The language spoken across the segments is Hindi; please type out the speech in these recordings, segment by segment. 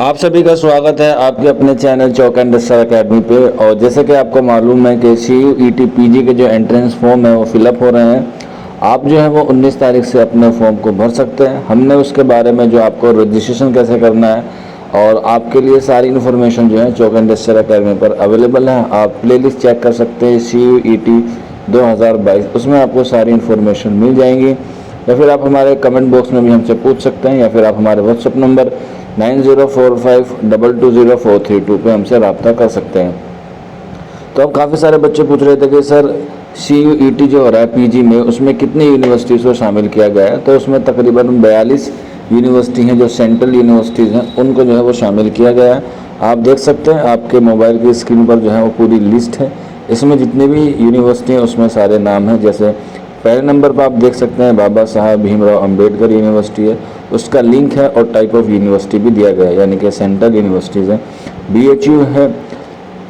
आप सभी का स्वागत है आपके अपने चैनल चौक एंड रस्सा अकेडमी पे। और जैसे कि आपको मालूम है कि CUET PG के जो एंट्रेंस फॉर्म है वो फिलअप हो रहे हैं। आप जो है वो 19 तारीख से अपने फॉर्म को भर सकते हैं। हमने उसके बारे में जो आपको रजिस्ट्रेशन कैसे करना है और आपके लिए सारी इन्फॉर्मेशन जो है चौक एंड रस्सा अकेडमी पर अवेलेबल है। आप प्लेलिस्ट चेक कर सकते हैं CUET 2022, उसमें आपको सारी इन्फॉर्मेशन मिल जाएंगी। या फिर आप हमारे कमेंट बॉक्स में भी हमसे पूछ सकते हैं, या फिर आप हमारे व्हाट्सएप नंबर 9045220432 पे हमसे रब्ता कर सकते हैं। तो अब काफ़ी सारे बच्चे पूछ रहे थे कि सर CUET जो हो रहा है PG में, उसमें कितनी यूनिवर्सिटीज़ को शामिल किया गया है। तो उसमें तकरीबन 42 यूनिवर्सिटी हैं जो सेंट्रल यूनिवर्सिटीज़ हैं, उनको जो है वो शामिल किया गया है। आप देख सकते हैं आपके मोबाइल की स्क्रीन पर जो है वो पूरी लिस्ट है। इसमें जितनी भी यूनिवर्सिटी हैं उसमें सारे नाम हैं। जैसे पहले नंबर पर आप देख सकते हैं बाबा साहब भीमराव अंबेडकर यूनिवर्सिटी है, उसका लिंक है और टाइप ऑफ यूनिवर्सिटी भी दिया गया है, यानी कि सेंट्रल यूनिवर्सिटीज़ हैं। BHU है,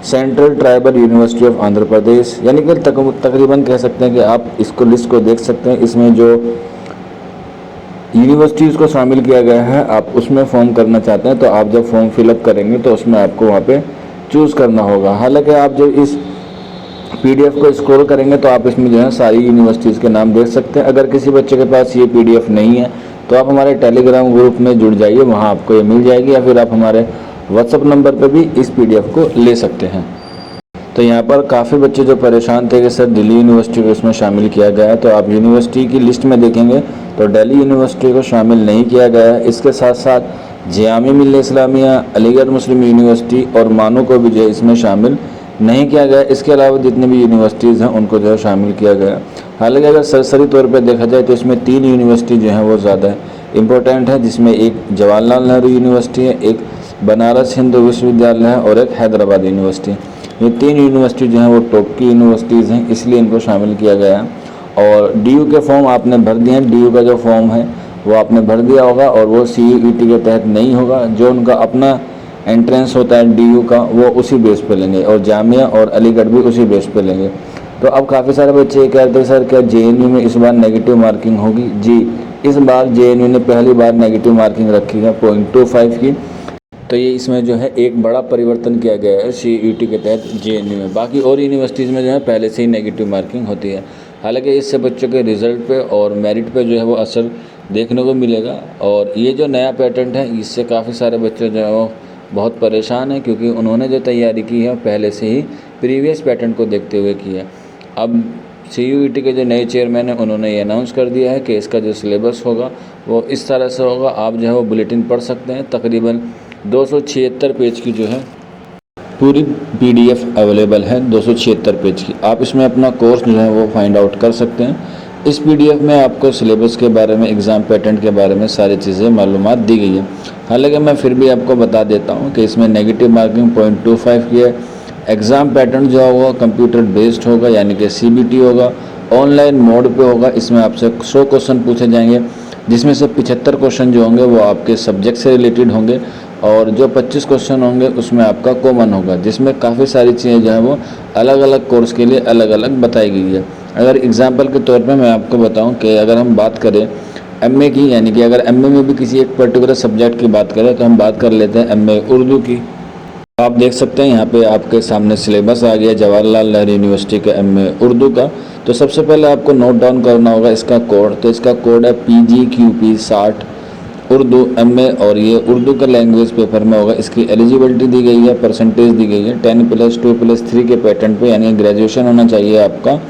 central tribal university of Andhra Pradesh, यानी कि तकरीबन कह सकते हैं कि आप इसको लिस्ट को देख सकते हैं। इसमें जो यूनिवर्सिटीज़ को शामिल किया गया है, आप उसमें फॉर्म करना चाहते हैं तो आप जब फॉर्म फिलअप करेंगे तो उसमें आपको वहाँ पे चूज़ करना होगा। हालांकि आप जब इस PDF को स्क्रॉल करेंगे तो आप इसमें जो है सारी यूनिवर्सिटीज़ के नाम देख सकते हैं। अगर किसी बच्चे के पास ये PDF नहीं है तो आप हमारे टेलीग्राम ग्रुप में जुड़ जाइए, वहाँ आपको ये मिल जाएगी। या फिर आप हमारे व्हाट्सएप नंबर पर भी इस PDF को ले सकते हैं। तो यहाँ पर काफ़ी बच्चे जो परेशान थे कि सर दिल्ली यूनिवर्सिटी को इसमें शामिल किया गया है, तो आप यूनिवर्सिटी की लिस्ट में देखेंगे तो दिल्ली यूनिवर्सिटी को शामिल नहीं किया गया है। इसके साथ साथ जामिया मिल्लिया इस्लामिया, अलीगढ़ मुस्लिम यूनिवर्सिटी और मानो को भी जो है इसमें शामिल नहीं किया गया। इसके अलावा जितनी भी यूनिवर्सिटीज़ हैं उनको जो है शामिल किया गया। हालांकि अगर सरसरी तौर पर देखा जाए तो इसमें 3 यूनिवर्सिटी जो हैं वो ज़्यादा इम्पोर्टेंट है, जिसमें एक जवाहरलाल नेहरू यूनिवर्सिटी है, एक बनारस हिंदू विश्वविद्यालय है और एक हैदराबाद यूनिवर्सिटी। ये 3 यूनिवर्सिटी जो हैं वो टॉप की यूनिवर्सिटीज़ हैं, इसलिए इनको शामिल किया गया है। और DU के फॉर्म आपने भर दिए हैं। DU का जो फॉर्म है वो आपने भर दिया होगा और वो CUET के तहत नहीं होगा। जो उनका अपना एंट्रेंस होता है DU का, वो उसी बेस पे लेंगे और जामिया और अलीगढ़ भी उसी बेस पे लेंगे। तो अब काफ़ी सारे बच्चे ये कहते हैं सर क्या JNU में इस बार नेगेटिव मार्किंग होगी? जी, इस बार JNU ने पहली बार नेगेटिव मार्किंग रखी है 0.25 की। तो ये इसमें जो है एक बड़ा परिवर्तन किया गया है CUET के तहत JNU में। बाकी और यूनिवर्सिटीज़ में जो है पहले से ही नेगेटिव मार्किंग होती है। हालांकि इससे बच्चों के रिज़ल्ट पे और मेरिट पे जो है वो असर देखने को मिलेगा। और ये जो नया पैटर्न है इससे काफ़ी सारे बच्चे जो है वो बहुत परेशान हैं, क्योंकि उन्होंने जो तैयारी की है पहले से ही प्रीवियस पैटर्न को देखते हुए की है। अब CUET के जो नए चेयरमैन हैं उन्होंने ये अनाउंस कर दिया है कि इसका जो सिलेबस होगा वो इस तरह से होगा। आप जो है वो बुलेटिन पढ़ सकते हैं। तकरीबन 276 पेज की जो है पूरी PDF अवेलेबल है, 276 पेज की। आप इसमें अपना कोर्स जो है वो फाइंड आउट कर सकते हैं। इस PDF में आपको सिलेबस के बारे में, एग्ज़ाम पैटर्न के बारे में सारी चीज़ें मालूमात दी गई है। हालांकि मैं फिर भी आपको बता देता हूं कि इसमें नेगेटिव मार्किंग 0.25 की है। एग्ज़ाम पैटर्न जो होगा कंप्यूटर बेस्ड होगा, यानी कि CBT होगा, ऑनलाइन मोड पे होगा। इसमें आपसे 100 क्वेश्चन पूछे जाएंगे, जिसमें से 75 क्वेश्चन जो होंगे वो आपके सब्जेक्ट से रिलेटेड होंगे और जो 25 क्वेश्चन होंगे उसमें आपका कॉमन होगा, जिसमें काफ़ी सारी चीज़ें जो है वो अलग अलग कोर्स के लिए अलग अलग बताई गई है। अगर एग्जाम्पल के तौर पे मैं आपको बताऊं कि अगर हम बात करें MA की, यानी कि अगर MA में भी किसी एक पर्टिकुलर सब्जेक्ट की बात करें तो हम बात कर लेते हैं MA उर्दू की। आप देख सकते हैं यहाँ पे आपके सामने सिलेबस आ गया जवाहरलाल नेहरू यूनिवर्सिटी के MA उर्दू का। तो सबसे पहले आपको नोट डाउन करना होगा इसका कोड। तो इसका कोड है PGQP 60 उर्दू MA, और ये उर्दू का लैंग्वेज पेपर में होगा। इसकी एलिजिबिलिटी दी गई है, परसेंटेज दी गई है 10+2+3 के पैटर्न पे, यानी ग्रेजुएशन होना चाहिए आपका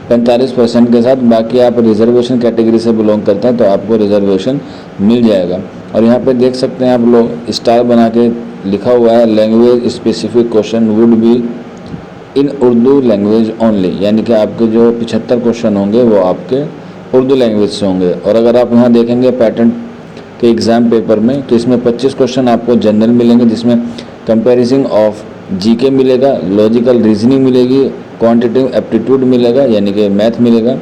45% के साथ। बाकी आप रिजर्वेशन कैटेगरी से बिलोंग करते हैं तो आपको रिजर्वेशन मिल जाएगा। और यहाँ पे देख सकते हैं आप लोग स्टार बना के लिखा हुआ है language specific question would be in Urdu language only, यानी कि आपके जो 75 क्वेश्चन होंगे वो आपके उर्दू लैंग्वेज से होंगे। और अगर आप यहाँ देखेंगे पैटर्न के एग्ज़ाम पेपर में तो इसमें 25 क्वेश्चन आपको जनरल मिलेंगे, जिसमें कंपैरिजन ऑफ GK मिलेगा, लॉजिकल रीजनिंग मिलेगी, क्वांटिटेटिव एप्टीट्यूड मिलेगा यानी कि मैथ मिलेगा,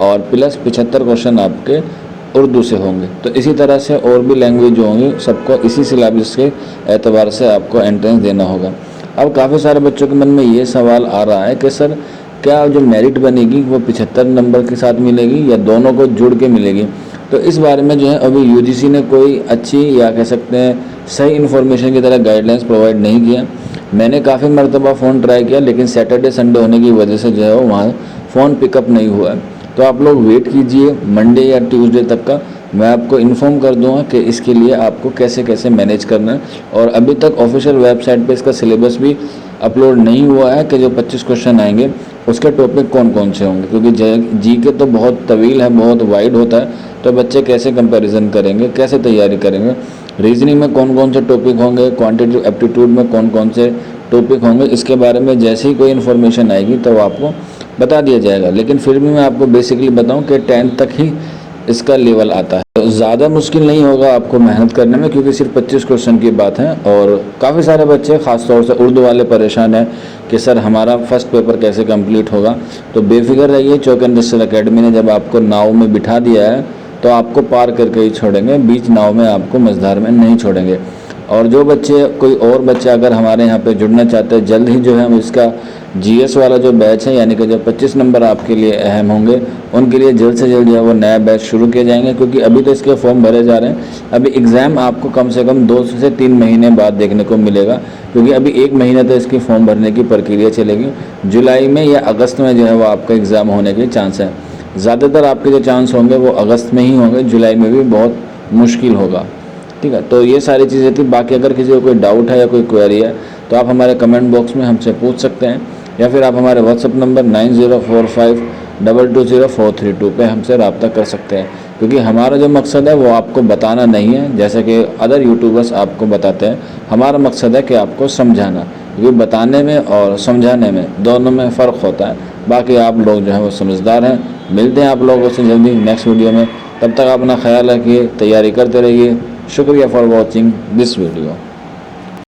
और प्लस 75 क्वेश्चन आपके उर्दू से होंगे। तो इसी तरह से और भी लैंग्वेज जो होंगी सबको इसी सिलेबस के एतबार से आपको एंट्रेंस देना होगा। अब काफ़ी सारे बच्चों के मन में ये सवाल आ रहा है कि सर क्या जो मेरिट बनेगी वो 75 नंबर के साथ मिलेगी या दोनों को जुड़ के मिलेगी? तो इस बारे में जो है अभी यूजीसी ने कोई अच्छी या कह सकते हैं सही इन्फॉर्मेशन की तरह गाइडलाइंस प्रोवाइड नहीं किया। मैंने काफ़ी मरतबा फ़ोन ट्राई किया, लेकिन सैटरडे संडे होने की वजह से जो है वो वहाँ फ़ोन पिकअप नहीं हुआ है। तो आप लोग वेट कीजिए मंडे या ट्यूसडे तक का, मैं आपको इन्फॉर्म कर दूंगा कि इसके लिए आपको कैसे कैसे मैनेज करना है। और अभी तक ऑफिशियल वेबसाइट पे इसका सिलेबस भी अपलोड नहीं हुआ है कि जो 25 क्वेश्चन आएंगे उसके टॉपिक कौन कौन से होंगे, क्योंकि जी के तो बहुत तवील है, बहुत वाइड होता है, तो बच्चे कैसे कंपैरिजन करेंगे, कैसे तैयारी करेंगे। रीजनिंग में कौन कौन से टॉपिक होंगे, क्वांटिटेटिव एप्टीट्यूड में कौन कौन से टॉपिक होंगे, इसके बारे में जैसे ही कोई इन्फॉर्मेशन आएगी तो आपको बता दिया जाएगा। लेकिन फिर भी मैं आपको बेसिकली बताऊं कि 10th तक ही इसका लेवल आता है, तो ज़्यादा मुश्किल नहीं होगा आपको मेहनत करने में, क्योंकि सिर्फ 25 क्वेश्चन की बात है। और काफ़ी सारे बच्चे ख़ासतौर से उर्दू वाले परेशान हैं कि सर हमारा फर्स्ट पेपर कैसे कंप्लीट होगा। तो बेफिक्र रहिए, चौक इंडस्ट्रियल अकेडमी ने जब आपको नाव में बिठा दिया है तो आपको पार करके ही छोड़ेंगे, बीच नाव में आपको मझधार में नहीं छोड़ेंगे। और जो बच्चे, कोई और बच्चे अगर हमारे यहाँ पे जुड़ना चाहते हैं, जल्द ही जो है हम इसका जीएस वाला जो बैच है, यानी कि जो 25 नंबर आपके लिए अहम होंगे, उनके लिए जल्द से जल्द जो है वो नया बैच शुरू किए जाएंगे। क्योंकि अभी तो इसके फॉर्म भरे जा रहे हैं, अभी एग्ज़ाम आपको कम से कम 2 से 3 महीने बाद देखने को मिलेगा, क्योंकि अभी 1 महीना तो इसकी फॉर्म भरने की प्रक्रिया चलेगी। जुलाई में या अगस्त में जो है वो आपका एग्ज़ाम होने के चांस है। ज़्यादातर आपके जो चांस होंगे वो अगस्त में ही होंगे, जुलाई में भी बहुत मुश्किल होगा। ठीक है, तो ये सारी चीज़ें थी। बाकी अगर किसी को कोई डाउट है या कोई क्वेरी है तो आप हमारे कमेंट बॉक्स में हमसे पूछ सकते हैं, या फिर आप हमारे व्हाट्सअप नंबर 9045220432 पे हमसे रब्ता कर सकते हैं। क्योंकि हमारा जो मकसद है वो आपको बताना नहीं है जैसे कि अदर यूट्यूबर्स आपको बताते हैं, हमारा मकसद है कि आपको समझाना, क्योंकि बताने में और समझाने में दोनों में फ़र्क होता है। बाकी आप लोग जो हैं वो समझदार हैं। मिलते हैं आप लोगों से जल्दी नेक्स्ट वीडियो में, तब तक अपना ख्याल रखिए, तैयारी करते रहिए। शुक्रिया फॉर वॉचिंग दिस वीडियो।